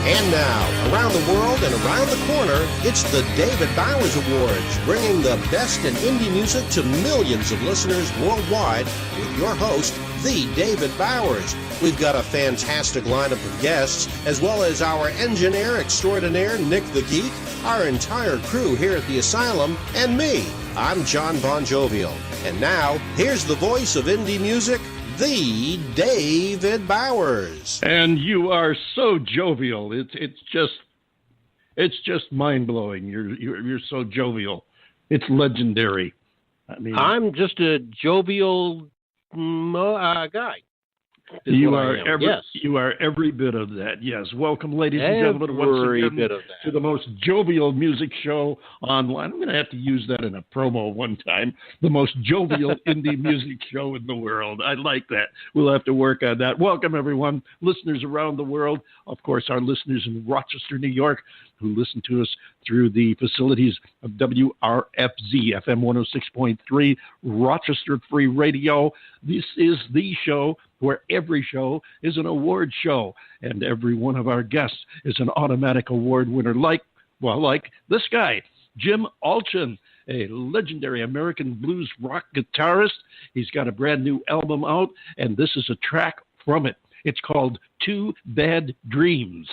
And now, around the world and around the corner, it's the David Bowers Awards, bringing the best in indie music to millions of listeners worldwide with your host, the David Bowers. We've got a fantastic lineup of guests, as well as our engineer extraordinaire, Nick the Geek, our entire crew here at the Asylum, and me. I'm John Bon Jovial. And now, here's the voice of indie music, the David Bowers. And you are so jovial. It's just mind-blowing. You're so jovial. It's legendary. I mean, I'm just a jovial guy. You are every bit of that. Yes. Welcome, ladies and gentlemen, once again to the most jovial music show online. I'm going to have to use that in a promo one time. The most jovial indie music show in the world. I like that. We'll have to work on that. Welcome, everyone. Listeners around the world. Of course, our listeners in Rochester, New York, who listen to us through the facilities of WRFZ, FM 106.3, Rochester Free Radio. This is the show where every show is an award show, and every one of our guests is an automatic award winner, like this guy, Jim Alchin, a legendary American blues rock guitarist. He's got a brand new album out, and this is a track from it. It's called Too Bad Dreams.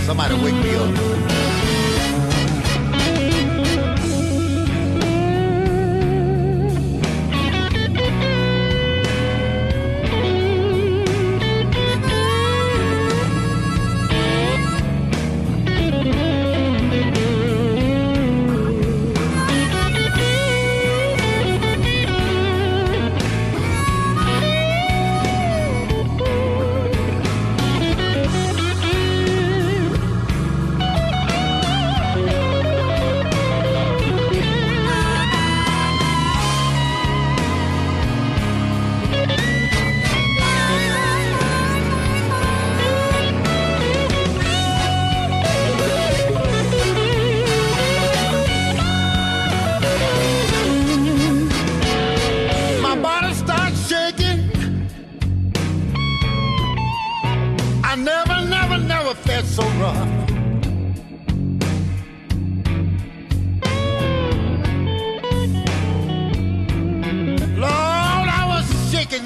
Somebody wake me up.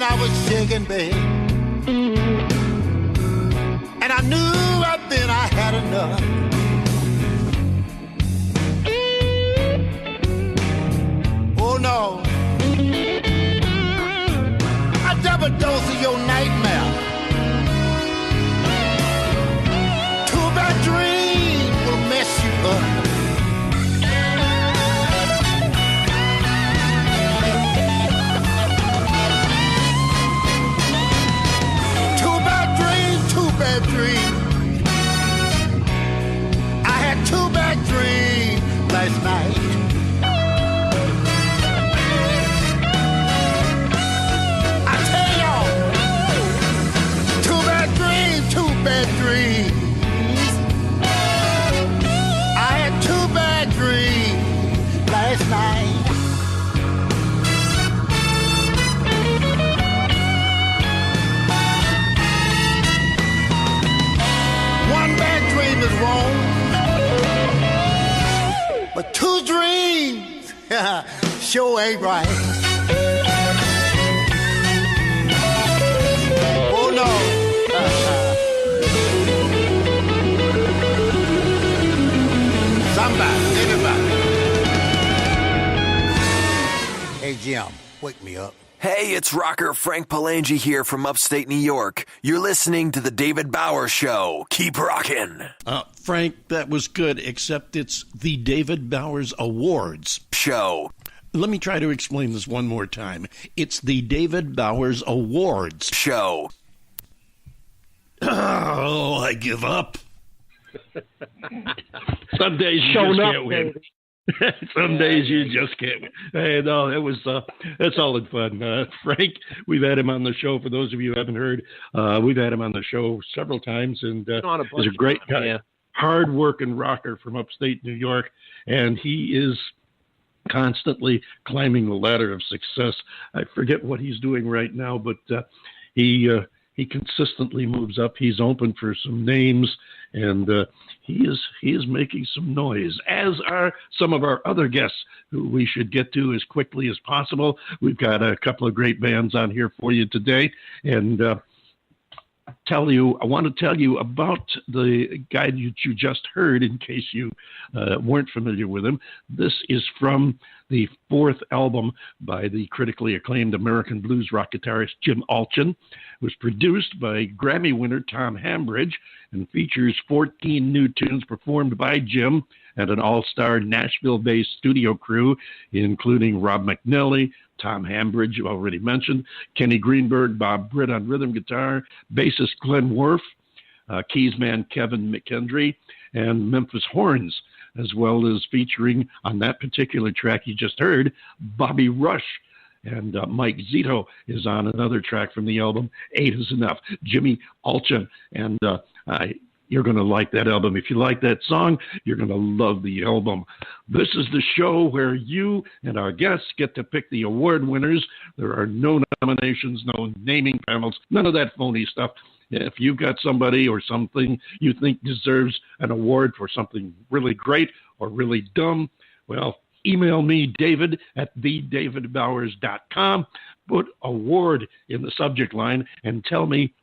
and I was shaking, babe. And I knew right then I had enough. Oh no, a double dose of your nightmare. Two bad dreams will mess you up. Bad dream. I had two bad dreams last night. I tell y'all, two bad dreams. I had two bad dreams last night. One bad dream is wrong, but two dreams sure ain't right. Oh no. Somebody, anybody. Hey Jim, wake me up. Hey, it's rocker Frank Palangi here from upstate New York. You're listening to The David Bowers Show. Keep rocking. Frank, that was good, except it's the David Bowers Awards show. Let me try to explain this one more time. It's the David Bowers Awards show. Oh, I give up. Some days you just can't win. Some days you just can't win. Hey, no, that's all in fun. Frank, we've had him on the show. For those of you who haven't heard, we've had him on the show several times, and he's a great guy, hard-working rocker from upstate New York, and he is constantly climbing the ladder of success. I forget what he's doing right now, but he consistently moves up. He's open for some names, and he is making some noise, as are some of our other guests who we should get to as quickly as possible. We've got a couple of great bands on here for you today, and I want to tell you about the guy that you just heard, in case you weren't familiar with him. This is from the fourth album by the critically acclaimed American blues rock guitarist Jim Alchin. It was produced by Grammy winner Tom Hambridge and features 14 new tunes performed by Jim and an all-star Nashville-based studio crew, including Rob McNally, Tom Hambridge, you already mentioned, Kenny Greenberg, Bob Britt on rhythm guitar, bassist Glenn Worf, keysman Kevin McKendry, and Memphis Horns, as well as featuring on that particular track you just heard, Bobby Rush. And Mike Zito is on another track from the album, 8 Is Enough. Jimmy Alchin, and you're going to like that album. If you like that song, you're going to love the album. This is the show where you and our guests get to pick the award winners. There are no nominations, no naming panels, none of that phony stuff. If you've got somebody or something you think deserves an award for something really great or really dumb, well, email me, David, at TheDavidBowers.com. Put award in the subject line and tell me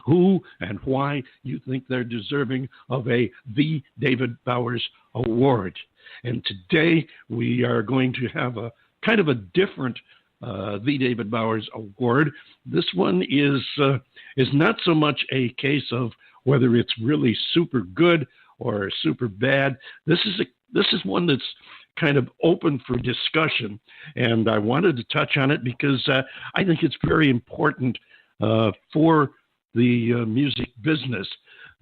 who and why you think they're deserving of a The David Bowers Award. And today we are going to have a kind of a different The David Bowers Award. This one is not so much a case of whether it's really super good or super bad. This is one that's kind of open for discussion, and I wanted to touch on it because I think it's very important for the music business.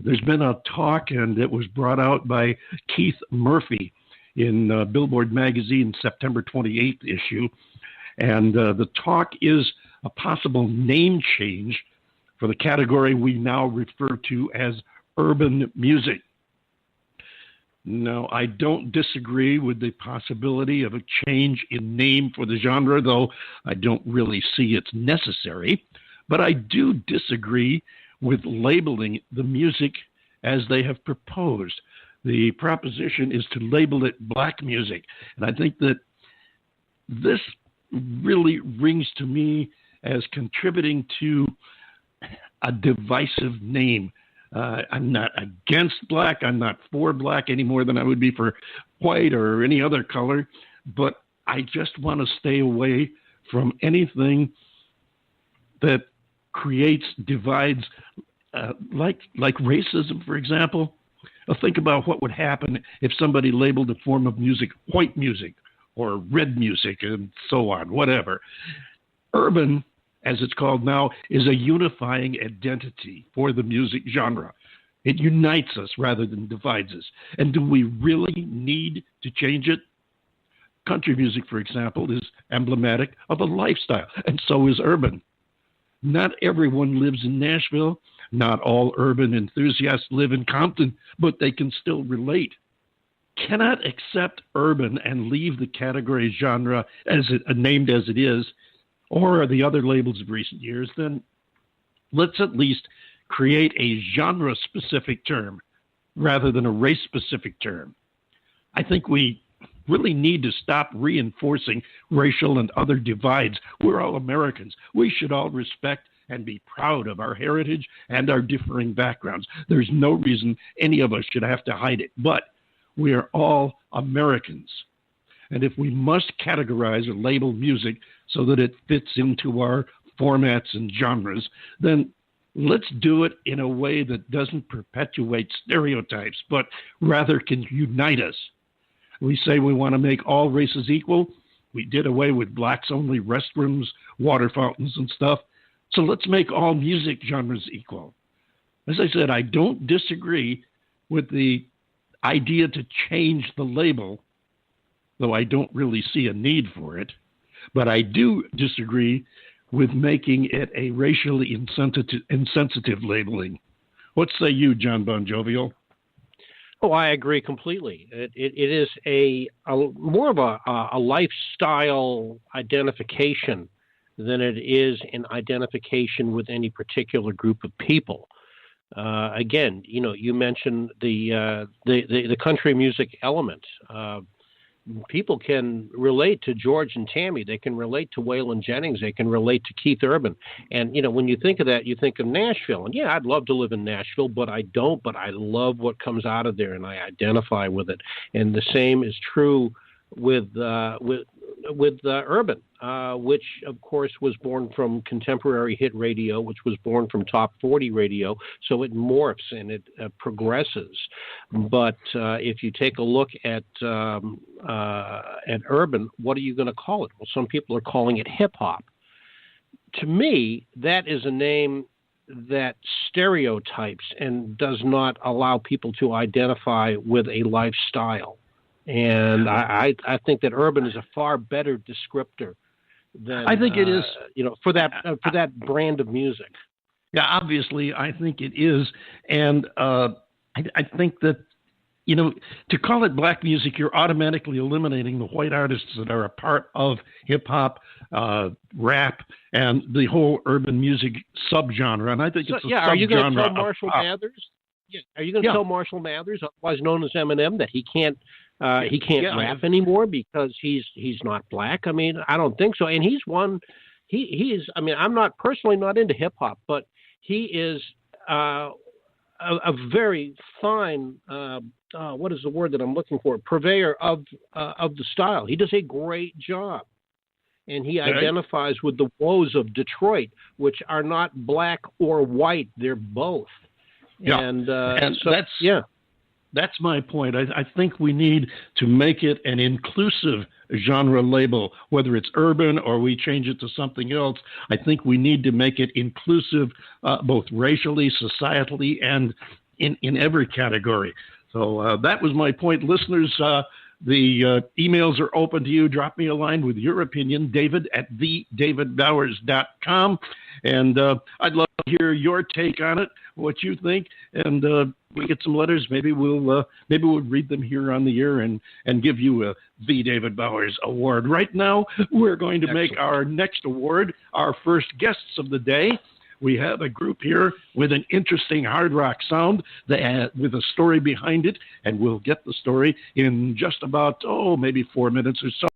There's been a talk, and it was brought out by Keith Murphy in Billboard Magazine, September 28th issue, and the talk is a possible name change for the category we now refer to as urban music. Now, I don't disagree with the possibility of a change in name for the genre, though I don't really see it's necessary. But I do disagree with labeling the music as they have proposed. The proposition is to label it black music. And I think that this really rings to me as contributing to a divisive name. I'm not against black. I'm not for black any more than I would be for white or any other color. But I just want to stay away from anything that creates divides, like racism, for example. Think about what would happen if somebody labeled a form of music white music or red music and so on, whatever. Urban, as it's called now, is a unifying identity for the music genre. It unites us rather than divides us. And do we really need to change it? Country music, for example, is emblematic of a lifestyle, and so is urban. Not everyone lives in Nashville. Not all urban enthusiasts live in Compton, but they can still relate. Cannot accept urban and leave the category genre as named as it is, or the other labels of recent years, then let's at least create a genre-specific term rather than a race-specific term. I think we really need to stop reinforcing racial and other divides. We're all Americans. We should all respect and be proud of our heritage and our differing backgrounds. There's no reason any of us should have to hide it, but we are all Americans. And if we must categorize or label music so that it fits into our formats and genres, then let's do it in a way that doesn't perpetuate stereotypes, but rather can unite us. We say we want to make all races equal. We did away with blacks-only restrooms, water fountains, and stuff. So let's make all music genres equal. As I said, I don't disagree with the idea to change the label, though I don't really see a need for it. But I do disagree with making it a racially insensitive labeling. What say you, John Bon Jovial? Oh, I agree completely. It is a more of a lifestyle identification than it is an identification with any particular group of people. Again, you mentioned the country music element. People can relate to George and Tammy. They can relate to Waylon Jennings. They can relate to Keith Urban. And, when you think of that, you think of Nashville. And, yeah, I'd love to live in Nashville, but I don't. But I love what comes out of there, and I identify with it. And the same is true with Urban, which, of course, was born from contemporary hit radio, which was born from top 40 radio. So it morphs and it progresses. But if you take a look at Urban, what are you going to call it? Well, some people are calling it hip hop. To me, that is a name that stereotypes and does not allow people to identify with a lifestyle. And I think that urban is a far better descriptor than I think it is, for that brand of music. Yeah, obviously, I think it is, and I think that to call it black music, you're automatically eliminating the white artists that are a part of hip hop, rap, and the whole urban music subgenre. And I think it's a subgenre. Are you going to tell Marshall Mathers? Yeah, are you going to tell Marshall Mathers, otherwise known as Eminem, that he can't rap anymore because he's not black? I mean, I don't think so. And he's one. He is. I mean, I'm not personally not into hip hop, but he is a very fine. What is the word that I'm looking for? Purveyor of the style. He does a great job, and he identifies with the woes of Detroit, which are not black or white; they're both. Yeah, and so, that's my point. I think we need to make it an inclusive genre label, whether it's urban or we change it to something else. I think we need to make it inclusive, both racially, societally, and in every category. So that was my point. Listeners, the emails are open to you. Drop me a line with your opinion, David at TheDavidBowers.com. And I'd love to hear your take on it, what you think. And we get some letters. Maybe we'll read them here on the air and give you a The David Bowers Award. Right now, we're going to make our next award our first guests of the day. We have a group here with an interesting hard rock sound with a story behind it, and we'll get the story in just about, maybe 4 minutes or so.